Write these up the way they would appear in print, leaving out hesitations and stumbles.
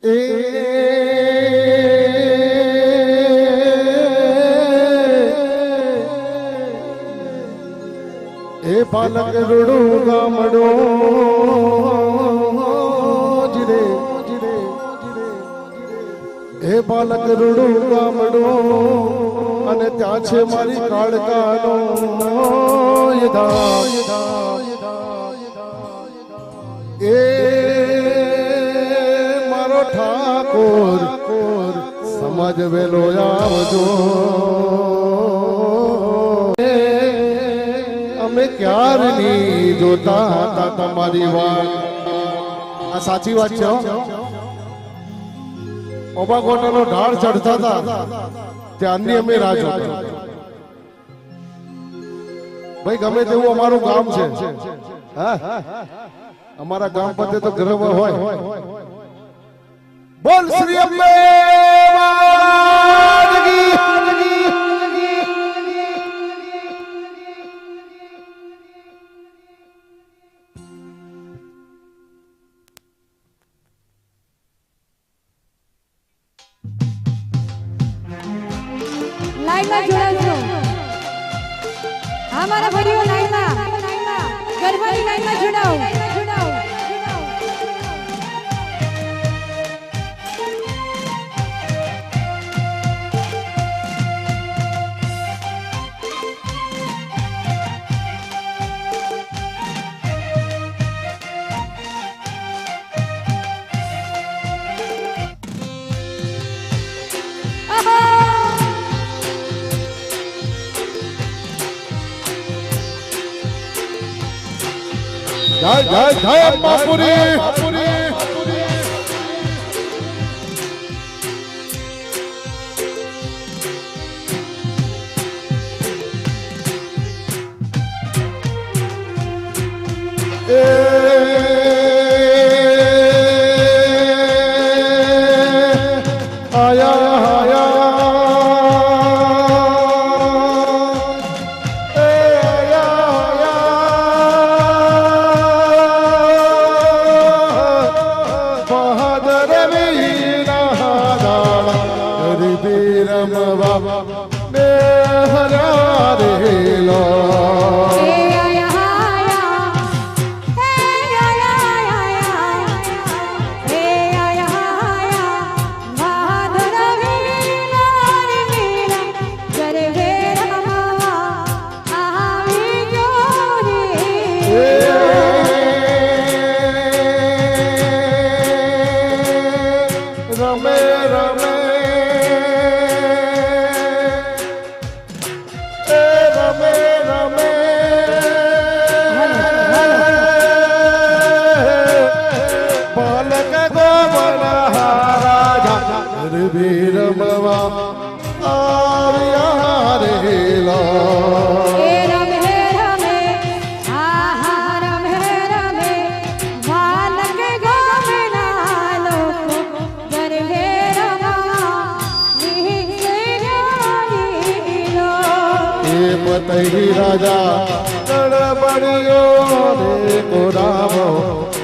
એ પાલક રૂડું ગામડું જીરે હે બાલક રૂડું ગામડું અને ત્યાં છે મારી કાળકાનો એ મારો ઠાકોર સમાજ વેલો આવજો અમે ક્યારની જોતા હતા તમારી વાત આ સાચી વાત છે ઓબા કોટાનો ઢાળ ચડતા હતા ત્યાંની અમે રાહ જોતા ભાઈ ગમે તેવું અમારું ગામ છે હા અમારા ગામ પતે તો ગર્વ હોય બોલ શ્રી અંબે લાઈનમાં જોડાજો અમારા ભરીઓ લાઈનમાં ગરબાની લાઈનમાં જોડાઓ જય જય જય અંબાપુરી રાજા તડબડિયો રે કોરામો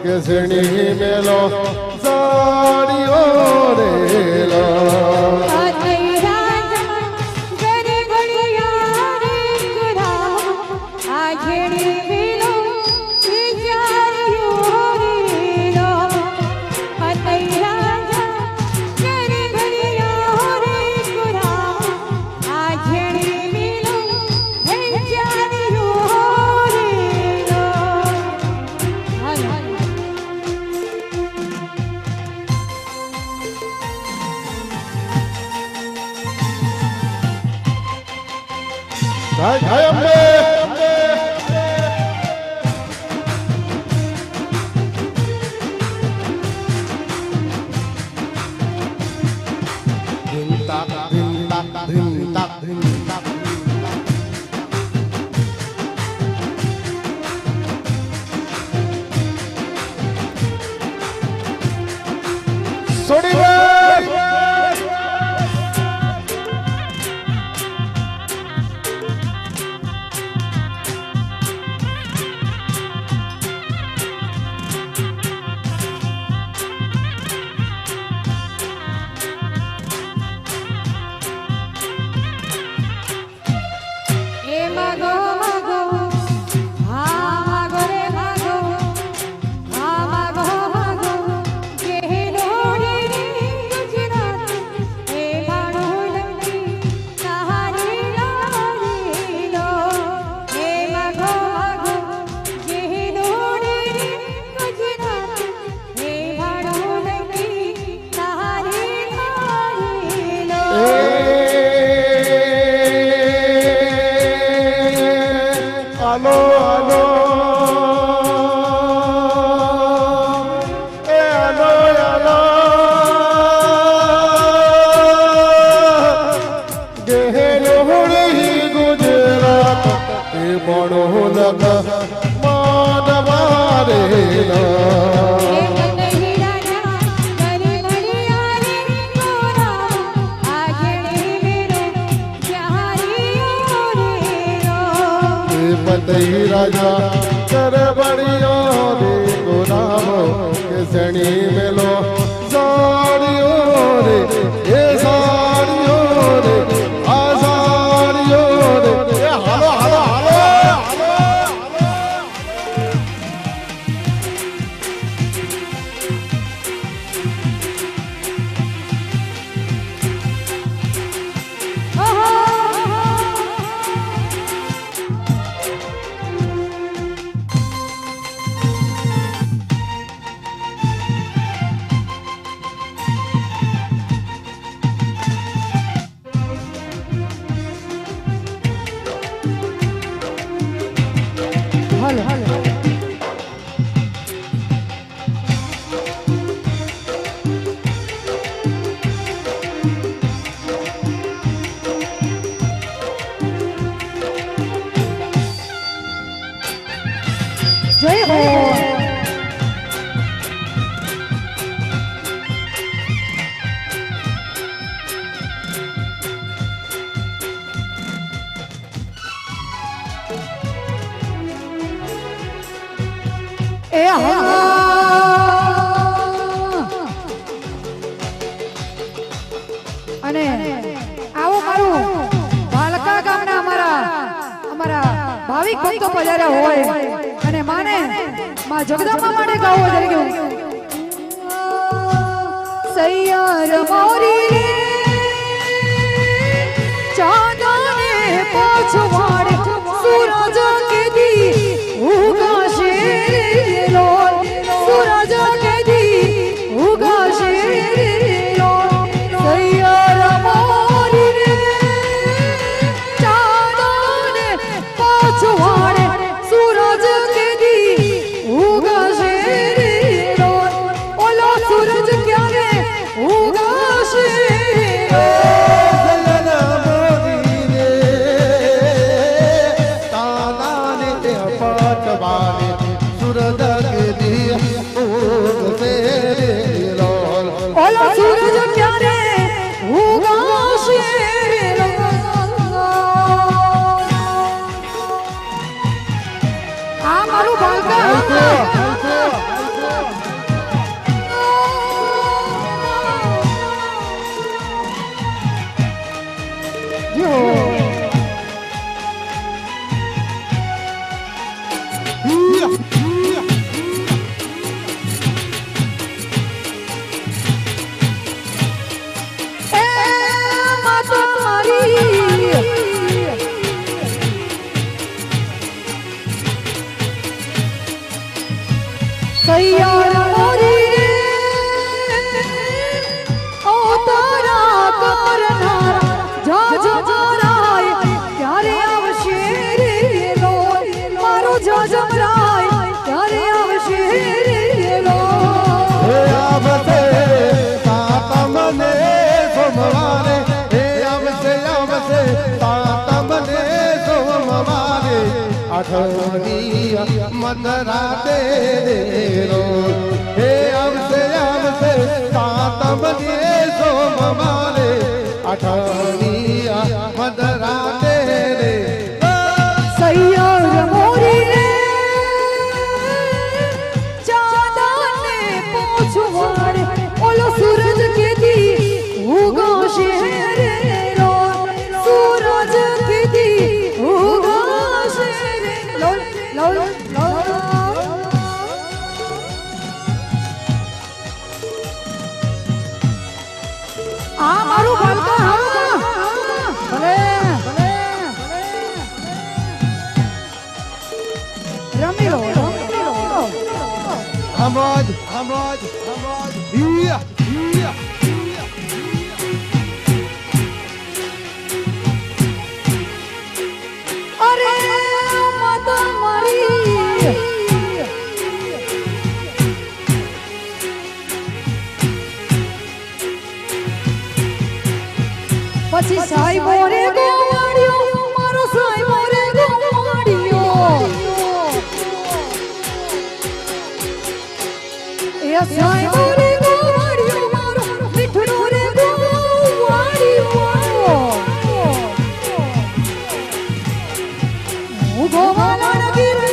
કેસણી મેલો સાડીઓ રેલો જય જય અંબે સોડી राजा गरबड़ियो देखो नाम के सणी मेलो साड़ियो रे ये साड़ियो रे आ साड़ियो रे ये हालो हालो हालो હાલો હાલો જય હો એ અને આવો મારું બાલકા ગામના અમારા ભાવિક ભક્તો પધાર્યા હોય અને માને માં જગદંબા માટે ગાવો તરીકે સૈયાર મોરી ચાંદને પછવાડે સૂરજ કેદી ઉગાશે सूरज के दी उगाशे सैयार मोरी रे चांदने पछवाड़े सूरज के दी उगाशे ओलो सूरज क्या रे उगाशे ओलो सूरज क्या रे उगाशे आ मारू बालका जो सैयार मोरी ओ तारा करनारा जा जा राय प्यारे आवशे रे लो मारो जा जा राय प्यारे आवशे रे लो हे आवसे सातमने सोमवारे हे आवसे सातमने सोमवारे अठवनिया मदराते रो हे आवसे सातमने सोमवारे अठवनिया मदराते रे सैयार मोरी रे चांदने पछवाड़े ओलो सूरज के दी उगाशे रे रो सूरज के दी उगाशे रे लो लो लो आ मारू बालका भले भले रमी लो हमराज हिया अरे माता मारी પછી સાઈ મોરે ગોવાડિયો મારો સાઈ મોરે ગોવાડિયો એ સાઈ મોરે ગોવાડિયો મારો મીઠડો રે ગોવાડિયો હું ગોવાલા નગીર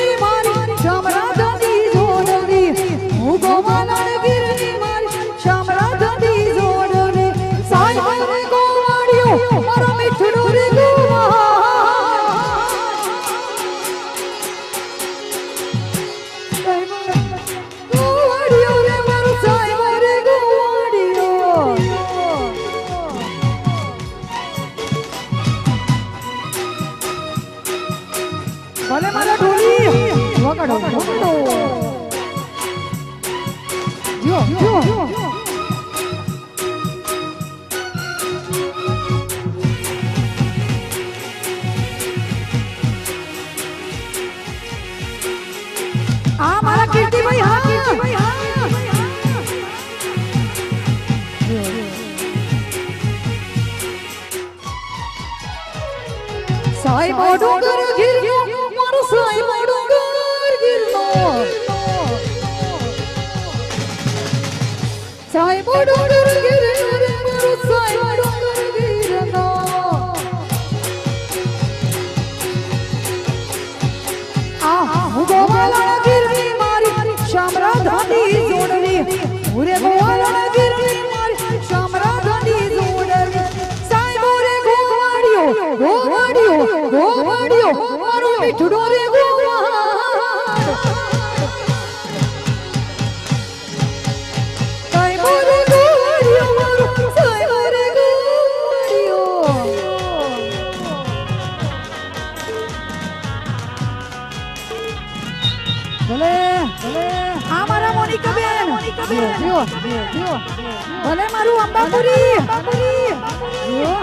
આ મારા કીર્તિભાઈ હા સાઈ મોડું કર ગીરનો મારો સાઈ મોડું કર ગીરનો સાઈ મોડું કર ગીરનો મારો સાઈ મોડું કર ગીરનો આ હું ગોવાળા ગીરની મારી શામરા ધાડી જોડવી ઉરે ગોવાળા ગીરની મારી શામરા ધાડી જોડવી સાઈ મોરે ગોવાળિયો મારો મીઠડો રે ગોવાળ સાઈ મોરે ગોવાળિયો મારો સાઈ મોરે ગોવાળિયો ભલે આ મારા મોનિકા બેન જો ભલે મારું અંબાપુરી જો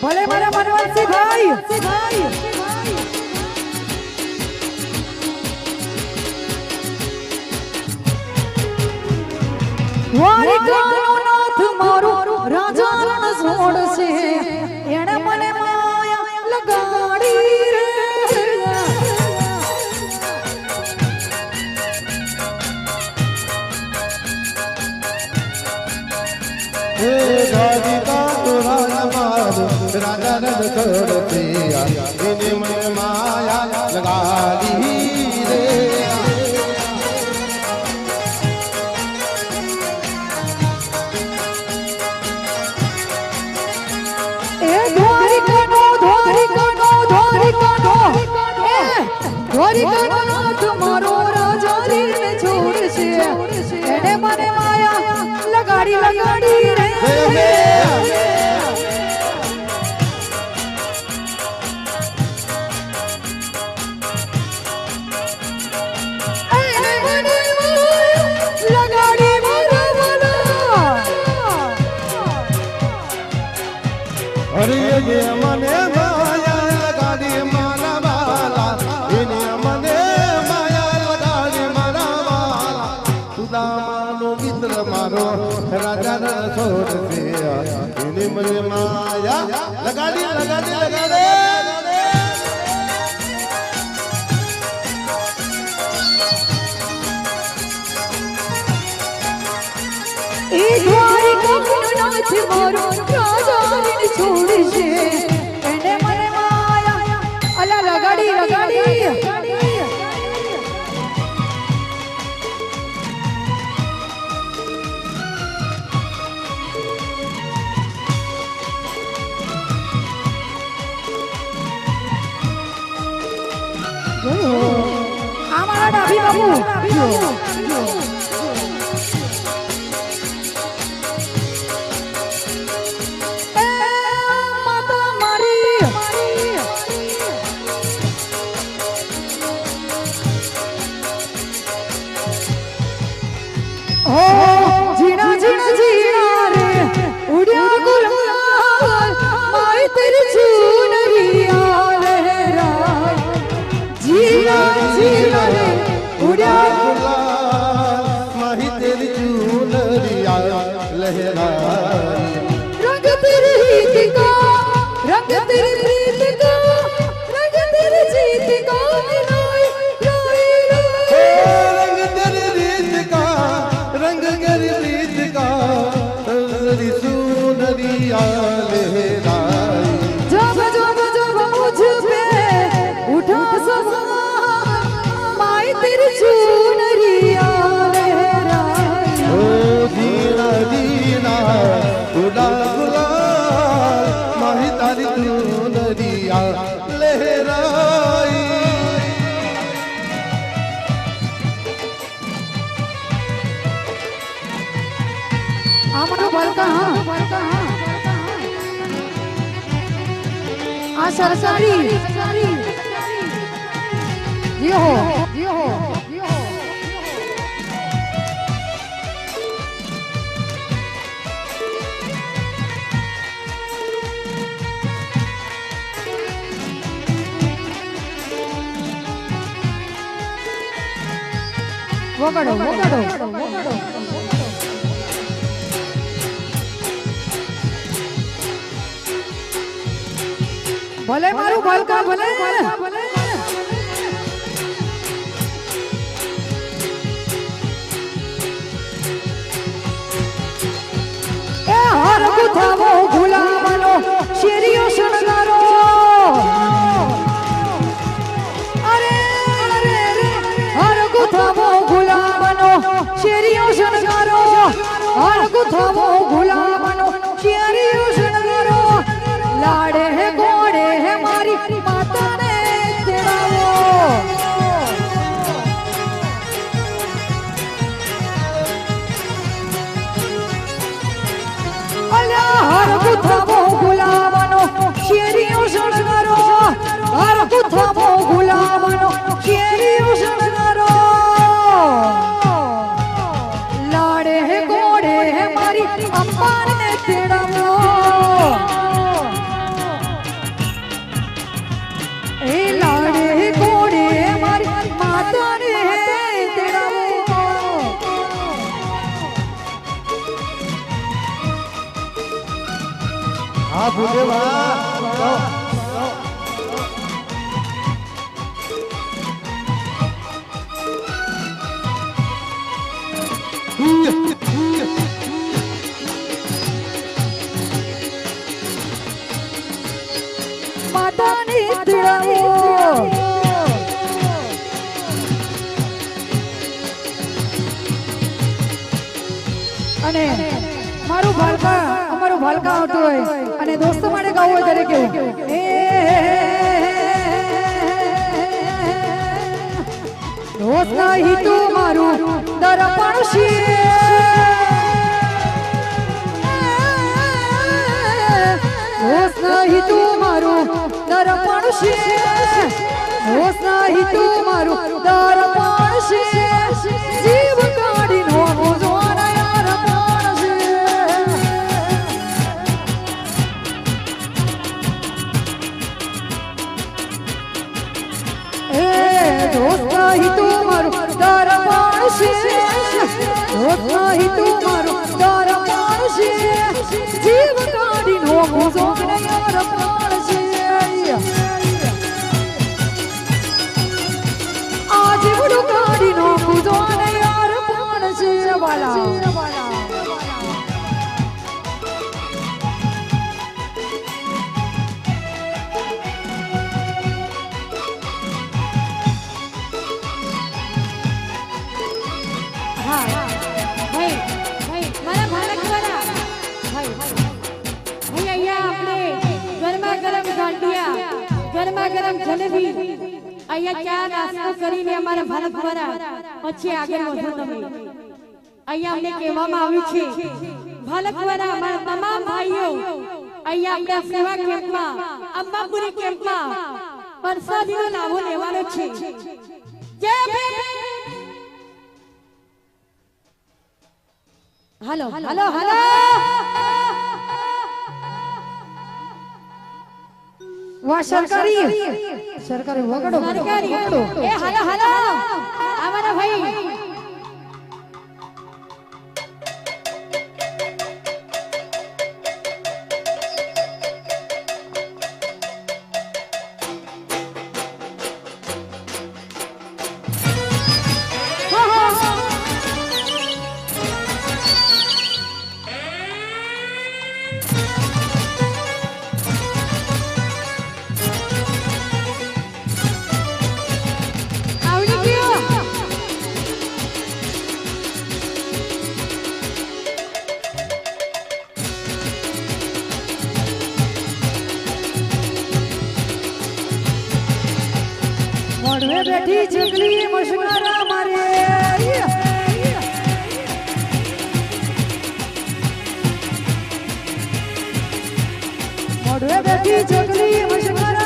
ભલે મારા મનવંતસિંહ ભાઈ દ્વારિકાનો નાથ મારો રાજા રણ છોડશે એણે મને માયા લગાડી રે હે દ્વારિકા તો રાજા મારો રાજા રદ છોડતે એને મને માયા લગાડી રે દ્વારિકાનો નાથ મારો રાજા રીને છોડશે એને મને માયા લગાડી રે અરે ये મને માયા લગાડી મારા વાલા એને મને માયા લગાડી મારા વાલા સુદામાનો મિત્ર મારો રાજા રણ છોડશે એને મને માયા લગાડી એ દ્વારિકાનો નાથ મારો રાજા રીને છોડશે એને મને માયા અલા લગાડી આ મારા ડાભી બાબુ जीना रे उड़िया गुलाल माई तेरी चुनरिया लहराए जीना रे उड़िया गुलाल माही तेरी चुनरिया लहराए रंग तेरी रीत का रंग तेरी प्रीत का रंग तेरी जीत का मिलाए रंग तेरी रीत का रंग तेरी रीत का तेरी चुनरिया लहराए जब मुझ पे उठा सवार माई तेरी चुनरिया लहराए ओ दीना उड़ा गुलाल माही तारी चुनरिया लहराई आमरो बलका हां આ સરકારી જીઓ જીઓ વગાડો વગાડો ભલે મારું બાલકા ભલે એ હર ગુથાવો ગુલામનો શેરીઓ શણગારો અરે અરે રે હર ગુથાવો ગુલામનો શેરીઓ શણગારો હર ગુથાવો ગુલામનો શેરીઓ શણગારો લાડે હે ગોડે હે મારી માતાને તેડાવો અલ્યા હર ગુથાવો ગુલામનો શેરીઓ શણગારો હર ગુથાવો ગુલામનો શેરીઓ શણગારો લાડે હે ગોડે હે મારી અંબાને તેડાવો એ લાડે ગોડે મારી માતાને તેડાવો હા ભૂલે બા માતાને તેડાવો અને મારું ભાલકા અમારું ભાલકા આવતું હોય અને દોસ્તો માટે ગાવું હોય ત્યારે કેવું એ દોસ્ત નહીં તું મારું દર્પણ છે દોસ્ત નહીં તું મારું દર્પણ છે દોસ્ત નહીં તું મારું દર્પણ છે જીવ કાઢી નો જોવાના યાર પણ છે એ દોસ્ત નહીં તું મારું દર્પણ છે દોસ્ત નહીં તું મારું દર્પણ છે જીવ કાઢી નો જોવાના યાર પણ છે આજે બધું કાઢી નો જોવાના યાર પણ છે વાલા ગરમા ગરમ જલેબી અહીંયા ચા નાસ્તો કરીને અમારા ભારત દ્વારા પછી આગળ વધો તમે અહીંયા અમને કહેવામાં આવ્યું છે ભારત દ્વારા અમારા તમામ ભાઈઓ અહીંયા આપણા સેવા કેમ્પમાં અંબાપુરી કેમ્પમાં પરસાદીનો લાભો લેવાનો છે જય ભીમ હાલો હાલો હાલો વાહ સરકારી સરકારી વગાડો સરકારી એ હાલો હાલો અમારા ભાઈ મોઢે બેઠી ચકલી મશગરા મારે મોઢે બેઠી ચકલી મશગરા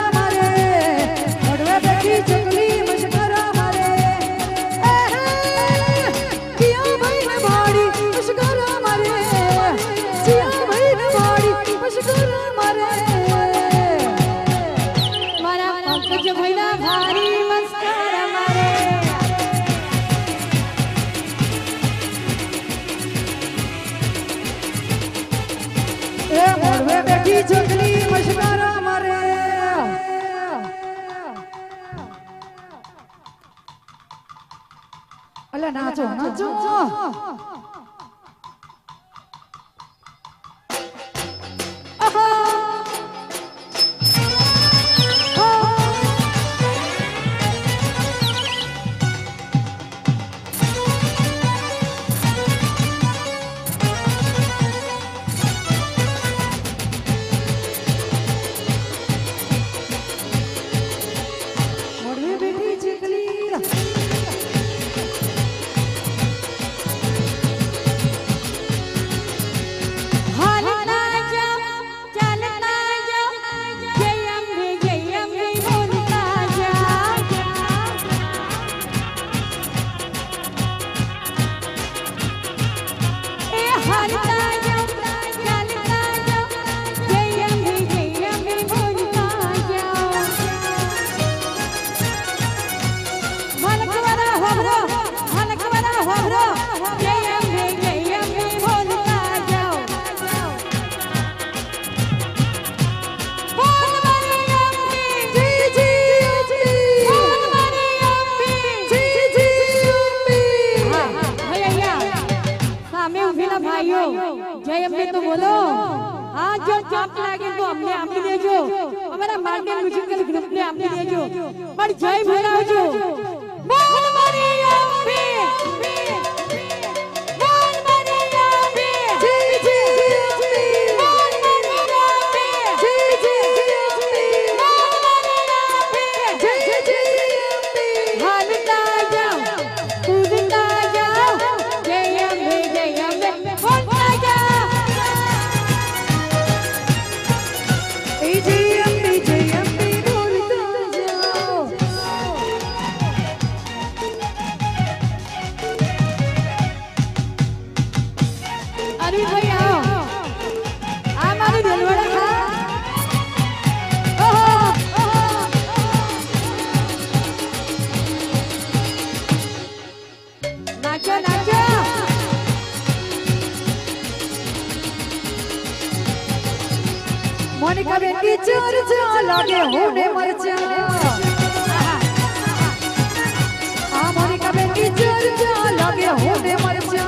જો जय अम्बे तो बोलो आज जो चाप लागे तो हमने आपी देजो हमारा मार्केट म्यूजिकल ग्रुप ने आपी देजो पर जय बोलाओ जो बोल मारी अम्बे बोल मारी अम्बे जय जय अम्बे बोल मारी अम्बे जय जय अम्बे बोल मारी अम्बे जय जय अम्बे हालता जाओ कूदता जाओ जय अम्बे बोलता जाओ अरे भाई आओ आ मारी दिलवाड़ा खा नाचो नाचो मोनिका बेटी चोर चोर लगे होने मर जा आ मोनिका बेटी चोर चोर लगे होने मर जा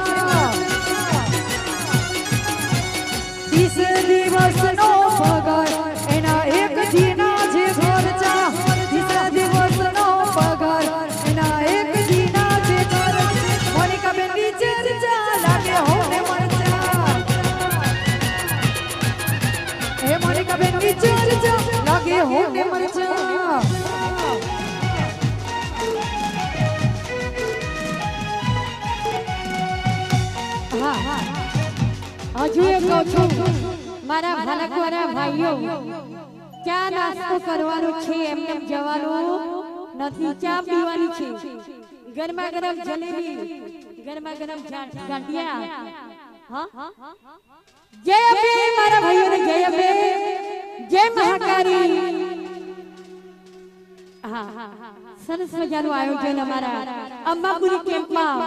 दिवस नो पगार एना एक जीना जे खर्चा दिवस नो पगार एना एक जीना जे खर्चा मोनिका बेटी चर्चा लागे होने मरचा ए मोनिका बेटी चर्चा लागे होने मरचा हाँ हाँ हजू एक कहूं मारा ભાલકવાળા ભાઈઓ ચા નાસ્તો કરવાનો છે એમને જવાનું નથી ચા પીવાની છે ગરમા ગરમ જલેબી ગરમા ગરમ ગાંઠિયા હા જય અંબે મારા ભાઈઓને જય અંબે જય મહાકાળી હા સરસ મજાનું આયોજન અમારા અંબાપુરી કેમ્પમાં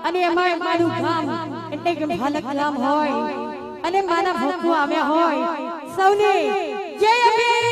અને એમાં મારું ગામ એટલે કે ભાલક ગામ હોય અને મારા ભક્તો આવ્યા હોય સૌને જય અંબે